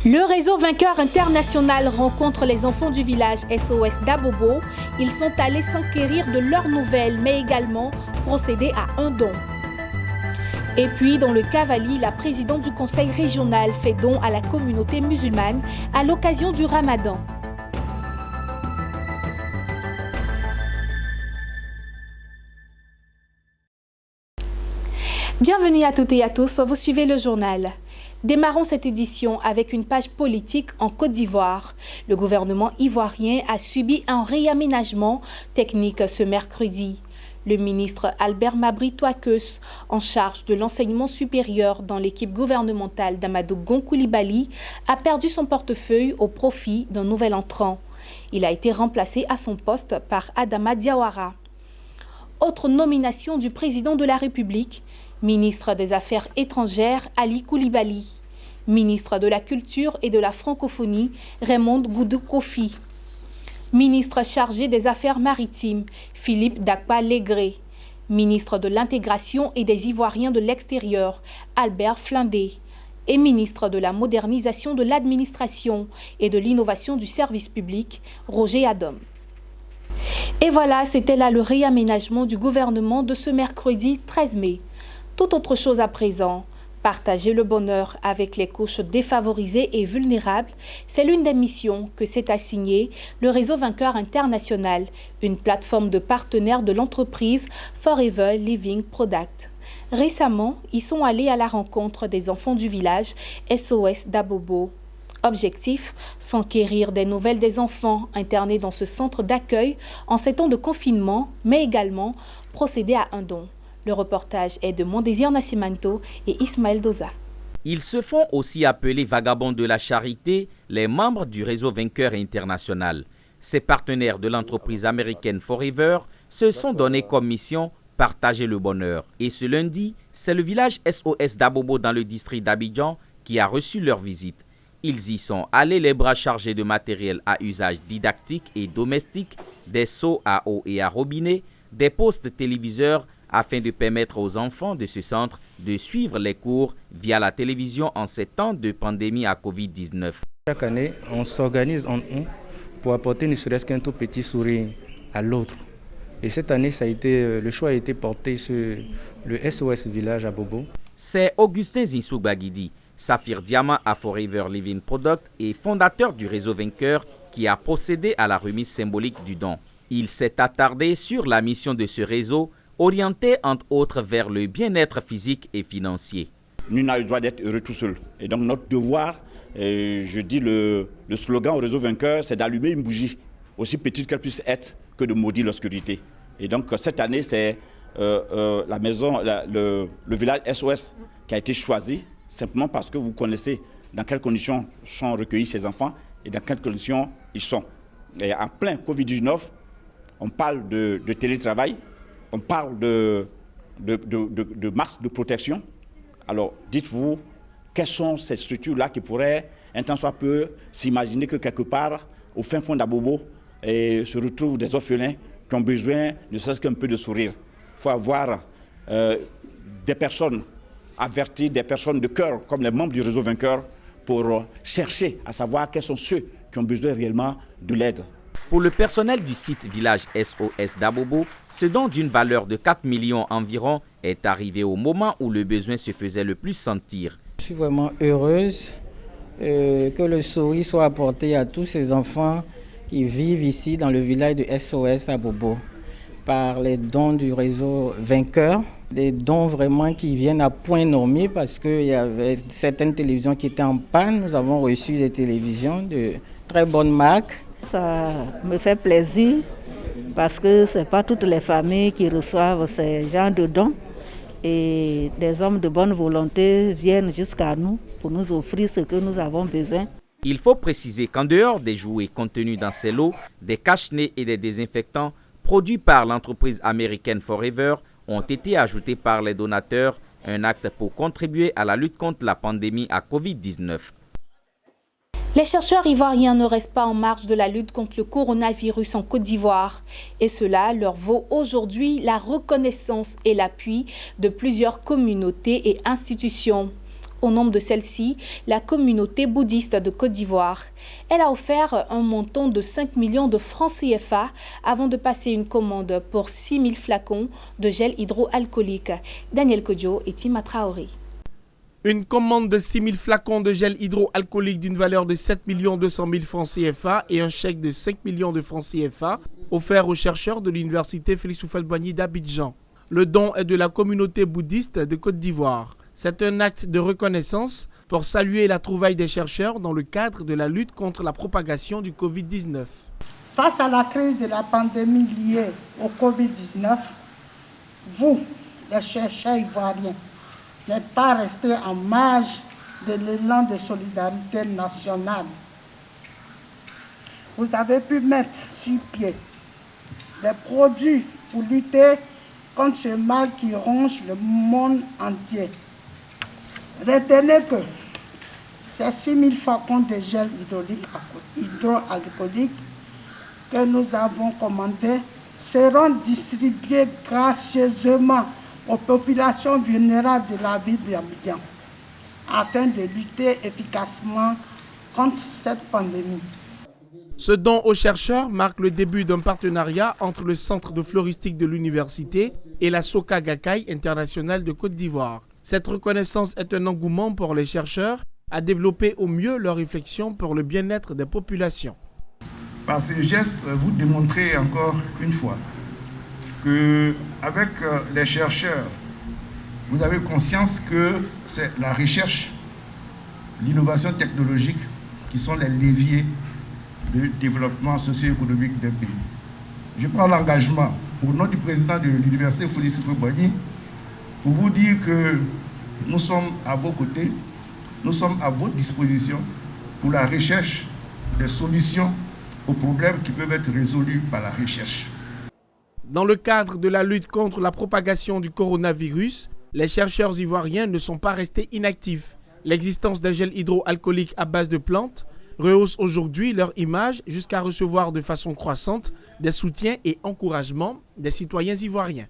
Le réseau Vainqueur International rencontre les enfants du village SOS d'Abobo. Ils sont allés s'enquérir de leurs nouvelles, mais également procéder à un don. Et puis, dans le Cavali, la présidente du conseil régional fait don à la communauté musulmane à l'occasion du Ramadan. Bienvenue à toutes et à tous, vous suivez le journal. Démarrons cette édition avec une page politique en Côte d'Ivoire. Le gouvernement ivoirien a subi un réaménagement technique ce mercredi. Le ministre Albert Mabry Touakeus, en charge de l'enseignement supérieur dans l'équipe gouvernementale d'Amadou Gon Coulibaly, a perdu son portefeuille au profit d'un nouvel entrant. Il a été remplacé à son poste par Adama Diawara. Autre nomination du président de la République, ministre des Affaires étrangères Ali Coulibaly, ministre de la Culture et de la Francophonie Raymond Goudou Kofi, ministre chargé des Affaires maritimes Philippe Dakpa Légré, ministre de l'Intégration et des Ivoiriens de l'extérieur Albert Flindé et ministre de la Modernisation de l'Administration et de l'Innovation du Service public Roger Adom. Et voilà, c'était là le réaménagement du gouvernement de ce mercredi 13 mai. Tout autre chose à présent, partager le bonheur avec les couches défavorisées et vulnérables, c'est l'une des missions que s'est assignée le réseau Vainqueur International, une plateforme de partenaires de l'entreprise Forever Living Product. Récemment, ils sont allés à la rencontre des enfants du village SOS d'Abobo. Objectif, s'enquérir des nouvelles des enfants internés dans ce centre d'accueil en ces temps de confinement, mais également procéder à un don. Le reportage est de Mondésir Nascimento et Ismaël Doza. Ils se font aussi appeler vagabonds de la charité, les membres du réseau Vainqueur International. Ces partenaires de l'entreprise américaine Forever se sont donnés comme mission partager le bonheur. Et ce lundi, c'est le village SOS d'Abobo dans le district d'Abidjan qui a reçu leur visite. Ils y sont allés les bras chargés de matériel à usage didactique et domestique, des seaux à eau et à robinet, des postes téléviseurs, afin de permettre aux enfants de ce centre de suivre les cours via la télévision en ces temps de pandémie à Covid-19. Chaque année, on s'organise en un pour apporter ne serait-ce qu'un tout petit sourire à l'autre. Et cette année, le choix a été porté sur le SOS Village à Bobo. C'est Augustin Zinsou Bagidi, Saphir Diamant à Forever Living Product et fondateur du réseau Vainqueur qui a procédé à la remise symbolique du don. Il s'est attardé sur la mission de ce réseau, orienté entre autres vers le bien-être physique et financier. Nul n'a le droit d'être heureux tout seul. Et donc notre devoir, je dis le slogan au réseau Vainqueur, c'est d'allumer une bougie, aussi petite qu'elle puisse être, que de maudire l'obscurité. Et donc cette année, c'est la maison, le village SOS qui a été choisi, simplement parce que vous connaissez dans quelles conditions sont recueillis ces enfants et dans quelles conditions ils sont. Et en plein Covid-19, on parle de télétravail, on parle de masques de protection. Alors, dites-vous, quelles sont ces structures-là qui pourraient, un temps soit peu, s'imaginer que quelque part, au fin fond d'Abobo, se retrouvent des orphelins qui ont besoin ne serait-ce qu'un peu de sourire. Il faut avoir des personnes averties, des personnes de cœur, comme les membres du réseau Vainqueur, pour chercher à savoir quels sont ceux qui ont besoin réellement de l'aide. Pour le personnel du site village SOS d'Abobo, ce don d'une valeur de 4 millions environ est arrivé au moment où le besoin se faisait le plus sentir. Je suis vraiment heureuse que le sourire soit apporté à tous ces enfants qui vivent ici dans le village de SOS Abobo par les dons du réseau Vainqueur. Des dons vraiment qui viennent à point nommé parce qu'il y avait certaines télévisions qui étaient en panne. Nous avons reçu des télévisions de très bonne marque. Ça me fait plaisir parce que ce n'est pas toutes les familles qui reçoivent ces genres de dons et des hommes de bonne volonté viennent jusqu'à nous pour nous offrir ce que nous avons besoin. Il faut préciser qu'en dehors des jouets contenus dans ces lots, des cache-nez et des désinfectants produits par l'entreprise américaine Forever ont été ajoutés par les donateurs, un acte pour contribuer à la lutte contre la pandémie à Covid-19. Les chercheurs ivoiriens ne restent pas en marge de la lutte contre le coronavirus en Côte d'Ivoire. Et cela leur vaut aujourd'hui la reconnaissance et l'appui de plusieurs communautés et institutions. au nombre de celle-ci la communauté bouddhiste de Côte d'Ivoire. Elle a offert un montant de 5 millions de francs CFA avant de passer une commande pour 6 000 flacons de gel hydroalcoolique. Daniel Kodjo et Tima Traoré. Une commande de 6 000 flacons de gel hydroalcoolique d'une valeur de 7 200 000 francs CFA et un chèque de 5 millions de francs CFA offert aux chercheurs de l'université Félix Houphouët-Boigny d'Abidjan. Le don est de la communauté bouddhiste de Côte d'Ivoire. C'est un acte de reconnaissance pour saluer la trouvaille des chercheurs dans le cadre de la lutte contre la propagation du Covid-19. Face à la crise de la pandémie liée au Covid-19, vous, les chercheurs ivoiriens, n'êtes pas restés en marge de l'élan de solidarité nationale. Vous avez pu mettre sur pied des produits pour lutter contre ce mal qui ronge le monde entier. Retenez que ces 6 000 flacons de gel hydroalcoolique que nous avons commandés seront distribués gracieusement aux populations vulnérables de la ville d'Abidjan afin de lutter efficacement contre cette pandémie. Ce don aux chercheurs marque le début d'un partenariat entre le Centre de floristique de l'université et la Soka Gakkai internationale de Côte d'Ivoire. Cette reconnaissance est un engouement pour les chercheurs à développer au mieux leurs réflexions pour le bien-être des populations. Par ces gestes, vous démontrez encore une fois qu'avec les chercheurs, vous avez conscience que c'est la recherche, l'innovation technologique qui sont les leviers de développement socio-économique d'un pays. Je prends l'engagement au nom du président de l'université Félix Houphouët-Boigny pour vous dire que nous sommes à vos côtés, nous sommes à votre disposition pour la recherche des solutions aux problèmes qui peuvent être résolus par la recherche. Dans le cadre de la lutte contre la propagation du coronavirus, les chercheurs ivoiriens ne sont pas restés inactifs. L'existence d'un gel hydroalcoolique à base de plantes rehausse aujourd'hui leur image jusqu'à recevoir de façon croissante des soutiens et encouragements des citoyens ivoiriens.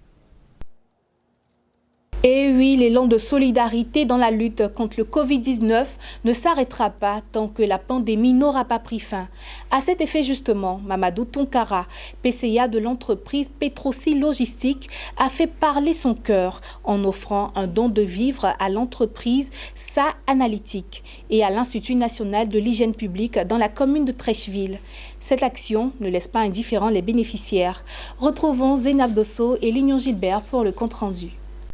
Et oui, l'élan de solidarité dans la lutte contre le Covid-19 ne s'arrêtera pas tant que la pandémie n'aura pas pris fin. À cet effet justement, Mamadou Tonkara, PCA de l'entreprise Petrosi Logistique, a fait parler son cœur en offrant un don de vivres à l'entreprise SA Analytique et à l'Institut national de l'hygiène publique dans la commune de Treichville. Cette action ne laisse pas indifférents les bénéficiaires. Retrouvons Zénab Dosso et Lignon Gilbert pour le compte-rendu.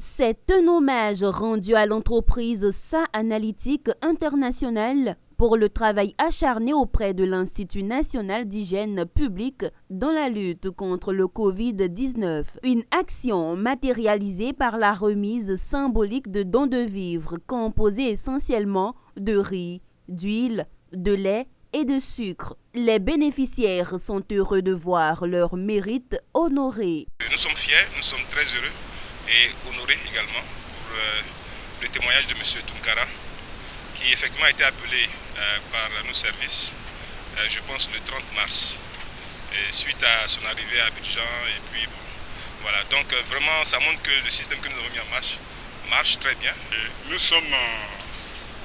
C'est un hommage rendu à l'entreprise SA Analytique International pour le travail acharné auprès de l'Institut national d'hygiène publique dans la lutte contre le Covid-19. Une action matérialisée par la remise symbolique de dons de vivres composés essentiellement de riz, d'huile, de lait et de sucre. Les bénéficiaires sont heureux de voir leur mérite honoré. Nous sommes fiers, nous sommes très heureux et honoré également pour le témoignage de M. Tonkara, qui effectivement a été appelé par nos services, je pense le 30 mars, suite à son arrivée à Abidjan. Et puis bon, voilà, donc vraiment ça montre que le système que nous avons mis en marche marche très bien. Et nous sommes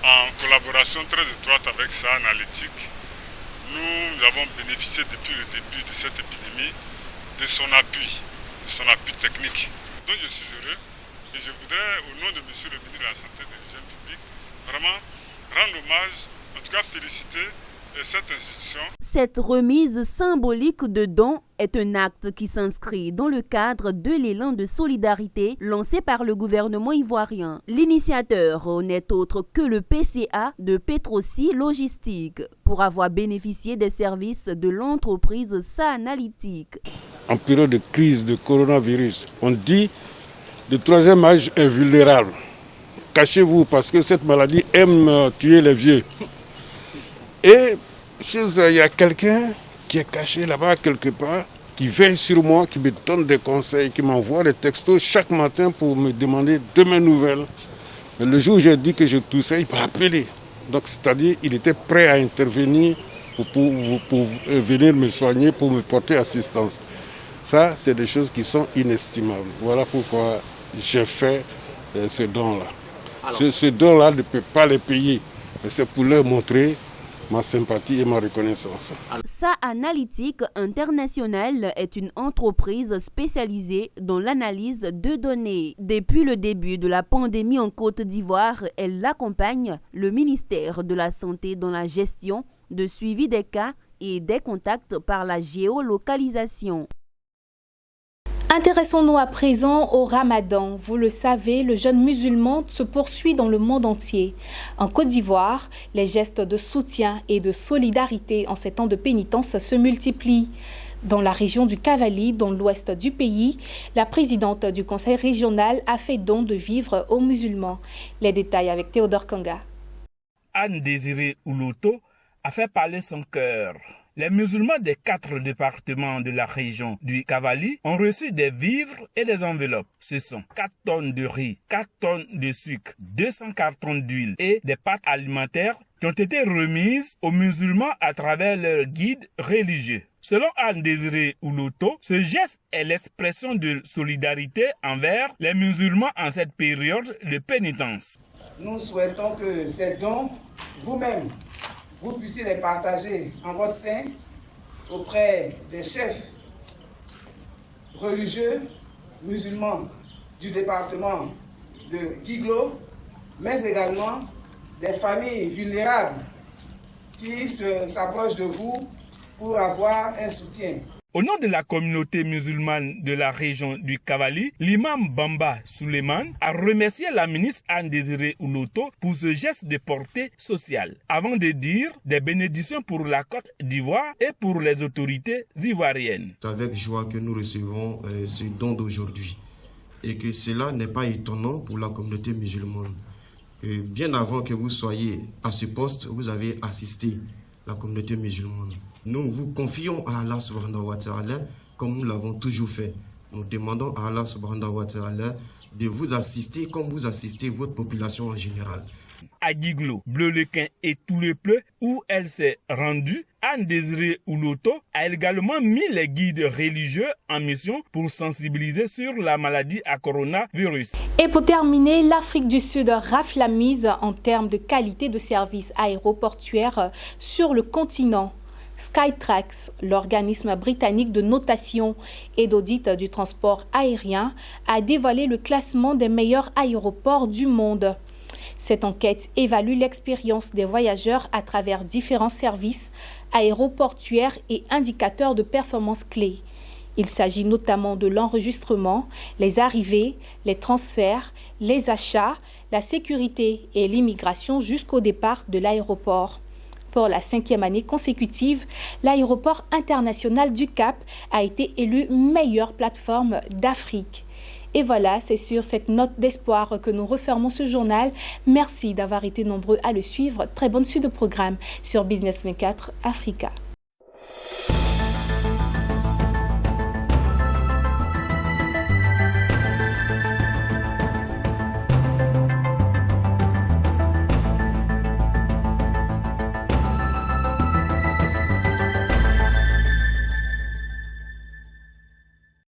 en collaboration très étroite avec SA Analytique. Nous avons bénéficié depuis le début de cette épidémie de son appui technique. Donc je suis heureux et je voudrais, au nom de M. le ministre de la Santé et de l'Hygiène publique, vraiment rendre hommage, en tout cas féliciter cette institution. Cette remise symbolique de dons est un acte qui s'inscrit dans le cadre de l'élan de solidarité lancé par le gouvernement ivoirien. L'initiateur n'est autre que le PCA de Petrosi Logistique pour avoir bénéficié des services de l'entreprise SA Analytique. En période de crise de coronavirus, on dit le troisième âge est vulnérable. Cachez-vous parce que cette maladie aime tuer les vieux. Et il y a quelqu'un qui est caché là-bas quelque part, qui veille sur moi, qui me donne des conseils, qui m'envoie des textos chaque matin pour me demander de mes nouvelles. Mais le jour où j'ai dit que je toussais, il m'a appelé. Donc c'est-à-dire qu'il était prêt à intervenir pour venir me soigner, pour me porter assistance. Ça, c'est des choses qui sont inestimables. Voilà pourquoi j'ai fait ce don-là. Ce don-là ne peut pas les payer. Mais c'est pour leur montrer ma sympathie et ma reconnaissance. SA Analytics International est une entreprise spécialisée dans l'analyse de données. Depuis le début de la pandémie en Côte d'Ivoire, elle accompagne le ministère de la Santé dans la gestion de suivi des cas et des contacts par la géolocalisation. Intéressons-nous à présent au Ramadan. Vous le savez, le jeûne musulman se poursuit dans le monde entier. En Côte d'Ivoire, les gestes de soutien et de solidarité en ces temps de pénitence se multiplient. Dans la région du Cavali, dans l'ouest du pays, la présidente du conseil régional a fait don de vivres aux musulmans. Les détails avec Théodore Kanga. Anne-Désirée Ouloto a fait parler son cœur. Les musulmans des 4 départements de la région du Cavali ont reçu des vivres et des enveloppes. Ce sont 4 tonnes de riz, 4 tonnes de sucre, 200 cartons d'huile et des pâtes alimentaires qui ont été remises aux musulmans à travers leur guide religieux. Selon Anne-Désirée Ouloto, ce geste est l'expression de solidarité envers les musulmans en cette période de pénitence. Nous souhaitons que ces dons, vous-même, vous puissiez les partager en votre sein auprès des chefs religieux musulmans du département de Guiglo, mais également des familles vulnérables qui s'approchent de vous pour avoir un soutien. Au nom de la communauté musulmane de la région du Cavali, l'imam Bamba Suleiman a remercié la ministre Anne-Désirée Ouloto pour ce geste de portée sociale, avant de dire des bénédictions pour la Côte d'Ivoire et pour les autorités ivoiriennes. C'est avec joie que nous recevons ce don d'aujourd'hui et que cela n'est pas étonnant pour la communauté musulmane. Bien avant que vous soyez à ce poste, vous avez assisté la communauté musulmane. Nous vous confions à Allah subhanahu wa ta'ala comme nous l'avons toujours fait. Nous demandons à Allah subhanahu wa ta'ala de vous assister comme vous assistez votre population en général. À Guiglo, Bleu-le-Quin et tout le Pleu, où elle s'est rendue, Anne-Désirée Ouloto a également mis les guides religieux en mission pour sensibiliser sur la maladie à coronavirus. Et pour terminer, l'Afrique du Sud rafle la mise en termes de qualité de service aéroportuaire sur le continent. Skytrax, l'organisme britannique de notation et d'audit du transport aérien, a dévoilé le classement des meilleurs aéroports du monde. Cette enquête évalue l'expérience des voyageurs à travers différents services aéroportuaires et indicateurs de performance clés. Il s'agit notamment de l'enregistrement, les arrivées, les transferts, les achats, la sécurité et l'immigration jusqu'au départ de l'aéroport. Pour la 5e année consécutive, l'aéroport international du Cap a été élu meilleure plateforme d'Afrique. Et voilà, c'est sur cette note d'espoir que nous refermons ce journal. Merci d'avoir été nombreux à le suivre. Très bonne suite de programme sur Business 24 Africa.